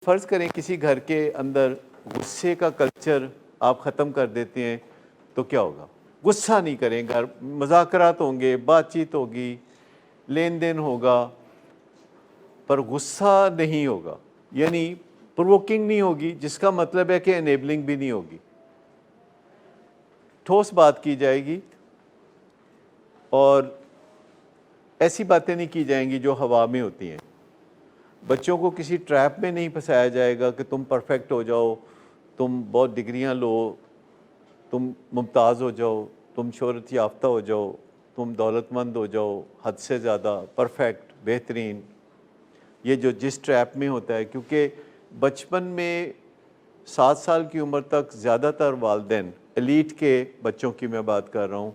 فرض کریں کسی گھر کے اندر غصے کا کلچر آپ ختم کر دیتے ہیں تو کیا ہوگا؟ غصہ نہیں کریں، گھر مذاکرات ہوں گے، بات چیت ہوگی، لین دین ہوگا، پر غصہ نہیں ہوگا، یعنی پرووکنگ نہیں ہوگی، جس کا مطلب ہے کہ انیبلنگ بھی نہیں ہوگی، ٹھوس بات کی جائے گی اور ایسی باتیں نہیں کی جائیں گی جو ہوا میں ہوتی ہیں۔ بچوں کو کسی ٹریپ میں نہیں پھنسایا جائے گا کہ تم پرفیکٹ ہو جاؤ، تم بہت ڈگریاں لو، تم ممتاز ہو جاؤ، تم شہرت یافتہ ہو جاؤ، تم دولت مند ہو جاؤ، حد سے زیادہ پرفیکٹ، بہترین۔ یہ جو جس ٹریپ میں ہوتا ہے، کیونکہ بچپن میں 7 سال کی عمر تک زیادہ تر والدین، ایلیٹ کے بچوں کی میں بات کر رہا ہوں،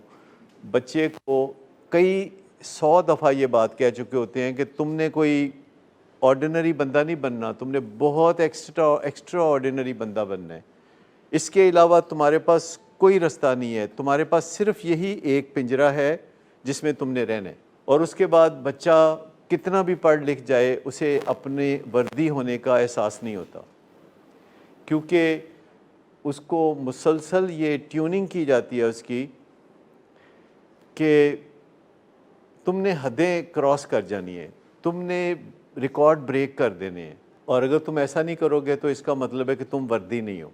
بچے کو کئی 100 دفعہ یہ بات کہہ چکے ہوتے ہیں کہ تم نے کوئی آرڈینری بندہ نہیں بننا، تم نے بہت ایکسٹرا آرڈینری بندہ بننا ہے، اس کے علاوہ تمہارے پاس کوئی رستہ نہیں ہے، تمہارے پاس صرف یہی ایک پنجرہ ہے جس میں تم نے رہنا ہے۔ اور اس کے بعد بچہ کتنا بھی پڑھ لکھ جائے، اسے اپنے وردی ہونے کا احساس نہیں ہوتا، کیونکہ اس کو مسلسل یہ ٹیوننگ کی جاتی ہے اس کی کہ تم نے حدیں کراس کر جانی ہے، تم نے ریکارڈ بریک کر دینے ہیں، اور اگر تم ایسا نہیں کرو گے تو اس کا مطلب ہے کہ تم وردی نہیں ہو،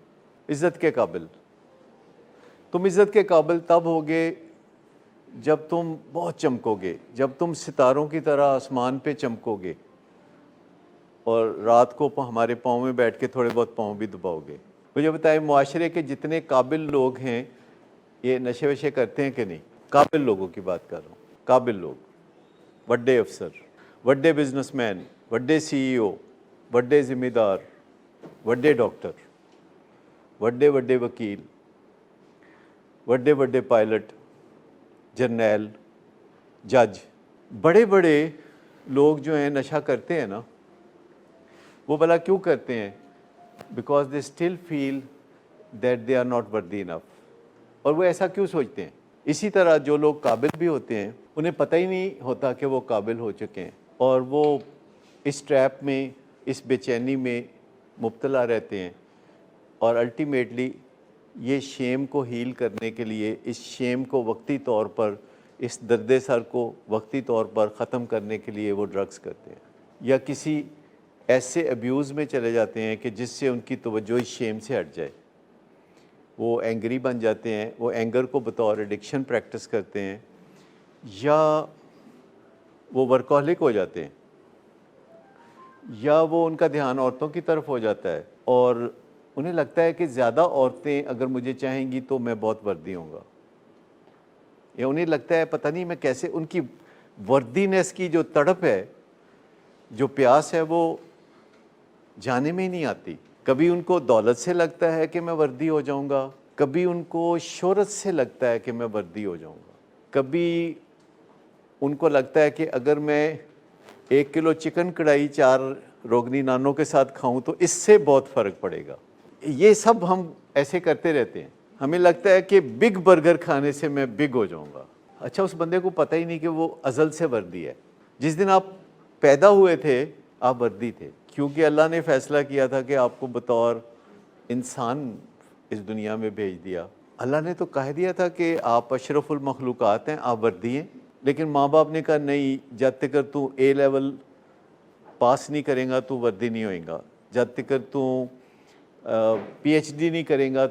عزت کے قابل۔ تم عزت کے قابل تب ہوگے جب تم بہت چمکو گے، جب تم ستاروں کی طرح آسمان پہ چمکو گے اور رات کو ہمارے پاؤں میں بیٹھ کے تھوڑے بہت پاؤں بھی دباؤ گے۔ مجھے بتائیں، معاشرے کے جتنے قابل لوگ ہیں یہ نشے وشے کرتے ہیں کہ نہیں؟ قابل لوگوں کی بات کر رہا ہوں، قابل لوگ، بڑے افسر، بڑے بزنس مین، بڑے سی ای او، بڑے ذمہ دار، بڑے ڈاکٹر، بڑے وکیل، بڑے پائلٹ، جرنیل، جج، بڑے لوگ جو ہیں نشہ کرتے ہیں نا، وہ بھلا کیوں کرتے ہیں؟ Because they still feel that they are not worthy enough. اور وہ ایسا کیوں سوچتے ہیں؟ اسی طرح جو لوگ قابل بھی ہوتے ہیں انہیں پتہ ہی نہیں ہوتا کہ وہ قابل ہو چکے ہیں، اور وہ اس ٹریپ میں، اس بے چینی میں مبتلا رہتے ہیں، اور الٹیمیٹلی یہ شیم کو ہیل کرنے کے لیے، اس شیم کو وقتی طور پر، اس درد سر کو وقتی طور پر ختم کرنے کے لیے وہ ڈرگز کرتے ہیں، یا کسی ایسے ابیوز میں چلے جاتے ہیں کہ جس سے ان کی توجہ اس شیم سے ہٹ جائے، وہ اینگری بن جاتے ہیں، وہ اینگر کو بطور ایڈکشن پریکٹس کرتے ہیں، یا وہ ورکہولک ہو جاتے ہیں، یا وہ ان کا دھیان عورتوں کی طرف ہو جاتا ہے، اور انہیں لگتا ہے کہ زیادہ عورتیں اگر مجھے چاہیں گی تو میں بہت وردی ہوں گا، یا انہیں لگتا ہے پتہ نہیں میں کیسے، ان کی وردینس کی جو تڑپ ہے، جو پیاس ہے، وہ جانے میں ہی نہیں آتی۔ کبھی ان کو دولت سے لگتا ہے کہ میں وردی ہو جاؤں گا، کبھی ان کو شہرت سے لگتا ہے کہ میں وردی ہو جاؤں گا، کبھی ان کو لگتا ہے کہ اگر میں 1 کلو چکن کڑھائی 4 روغنی نانوں کے ساتھ کھاؤں تو اس سے بہت فرق پڑے گا۔ یہ سب ہم ایسے کرتے رہتے ہیں، ہمیں لگتا ہے کہ بگ برگر کھانے سے میں بگ ہو جاؤں گا۔ اچھا، اس بندے کو پتہ ہی نہیں کہ وہ ازل سے وردی ہے، جس دن آپ پیدا ہوئے تھے آپ وردی تھے، کیونکہ اللہ نے فیصلہ کیا تھا کہ آپ کو بطور انسان اس دنیا میں بھیج دیا۔ اللہ نے تو کہہ دیا تھا کہ آپ اشرف المخلوقات ہیں، آپ وردی ہیں، لیکن ماں باپ نے کہا نہیں، جب تک تو اے لیول پاس نہیں کریں گا تو وردی نہیں ہوئے گا، جب تک تو پی ایچ ڈی نہیں کریں گا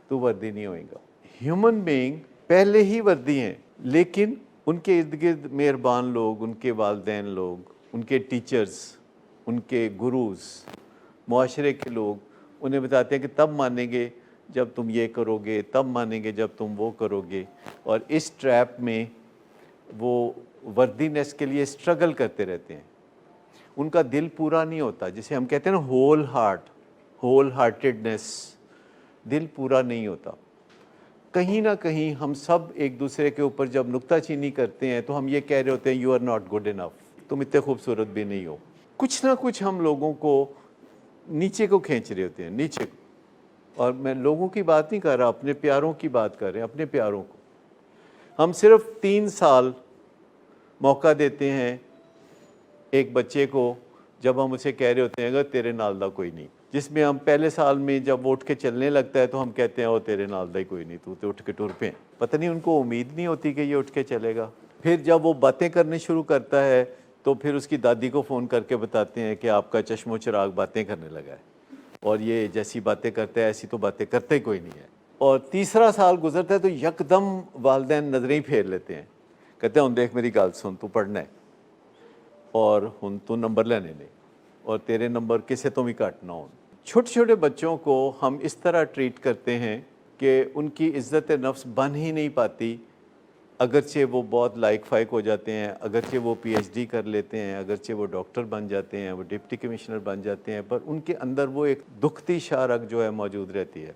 تو وردی نہیں ہوئے گا۔ ہیومن بینگ پہلے ہی وردی ہیں، لیکن ان کے ارد گرد مہربان لوگ، ان کے والدین لوگ، ان کے ٹیچرز، ان کے گروز، معاشرے کے لوگ انہیں بتاتے ہیں کہ تب مانیں گے جب تم یہ کرو گے، تب مانیں گے جب تم وہ کرو گے، اور اس ٹریپ میں وہ وردینس کے لیے اسٹرگل کرتے رہتے ہیں۔ ان کا دل پورا نہیں ہوتا، جسے ہم کہتے ہیں نا ہول ہارٹیڈنس، دل پورا نہیں ہوتا۔ کہیں نہ کہیں ہم سب ایک دوسرے کے اوپر جب نکتہ چینی کرتے ہیں تو ہم یہ کہہ رہے ہوتے ہیں you are not good enough, تم اتنے خوبصورت بھی نہیں ہو۔ کچھ نہ کچھ ہم لوگوں کو نیچے کو کھینچ رہے ہوتے ہیں، نیچے کو۔ اور میں لوگوں کی بات نہیں کر رہا، اپنے پیاروں کی بات کر رہے ہیں، اپنے پیاروں کو۔ ہم صرف 3 سال موقع دیتے ہیں ایک بچے کو جب ہم اسے کہہ رہے ہوتے ہیں اگر تیرے نال دا کوئی نہیں، جس میں ہم پہلے سال میں جب وہ اٹھ کے چلنے لگتا ہے تو ہم کہتے ہیں او تیرے نال دا ہی کوئی نہیں، تو اٹھ کے ٹر پہ. پتہ نہیں ان کو امید نہیں ہوتی کہ یہ اٹھ کے چلے گا. پھر جب وہ باتیں کرنے شروع کرتا ہے تو پھر اس کی دادی کو فون کر کے بتاتے ہیں کہ آپ کا چشم و چراغ باتیں کرنے لگا ہے، اور یہ جیسی باتیں کرتا ہے ایسی تو باتیں کرتے ہی کوئی نہیں ہے. اور تیسرا سال گزرتا ہے تو یکدم والدین نظریں ہی پھیر لیتے ہیں، کہتے ہیں ہن دیکھ میری گل سن، تو پڑھنا ہے اور ہن تو نمبر لینے نے، اور تیرے نمبر کسے تو بھی گھٹ نہ ہون. چھوٹے چھوٹے بچوں کو ہم اس طرح ٹریٹ کرتے ہیں کہ ان کی عزت نفس بن ہی نہیں پاتی، اگرچہ وہ بہت لائق فائق ہو جاتے ہیں، اگرچہ وہ پی ایچ ڈی کر لیتے ہیں، اگرچہ وہ ڈاکٹر بن جاتے ہیں، وہ ڈپٹی کمشنر بن جاتے ہیں، پر ان کے اندر وہ ایک دکھتی شاہ رگ جو ہے موجود رہتی ہے.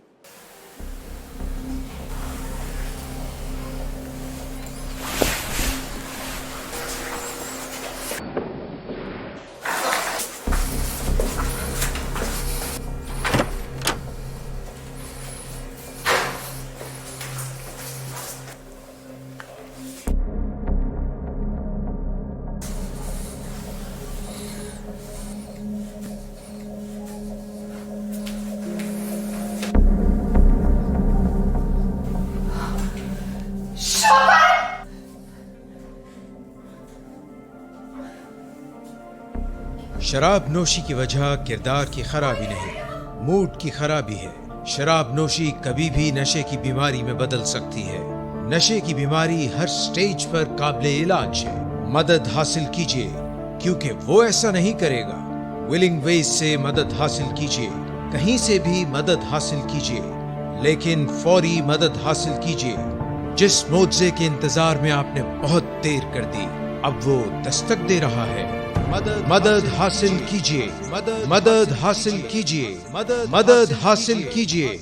شراب نوشی کی وجہ کردار کی خرابی نہیں، موڈ کی خرابی ہے. شراب نوشی کبھی بھی نشے کی بیماری میں بدل سکتی ہے. نشے کی بیماری ہر سٹیج پر قابل علاج ہے. مدد حاصل کیجیے کیونکہ وہ ایسا نہیں کرے گا. ولنگ ویز سے مدد حاصل کیجیے، کہیں سے بھی مدد حاصل کیجیے، لیکن فوری مدد حاصل کیجیے. جس معجزے کے انتظار میں آپ نے بہت دیر کر دی اب وہ دستک دے رہا ہے. مدد حاصل کیجیے، مدد حاصل کیجیے، مدد حاصل کیجیے.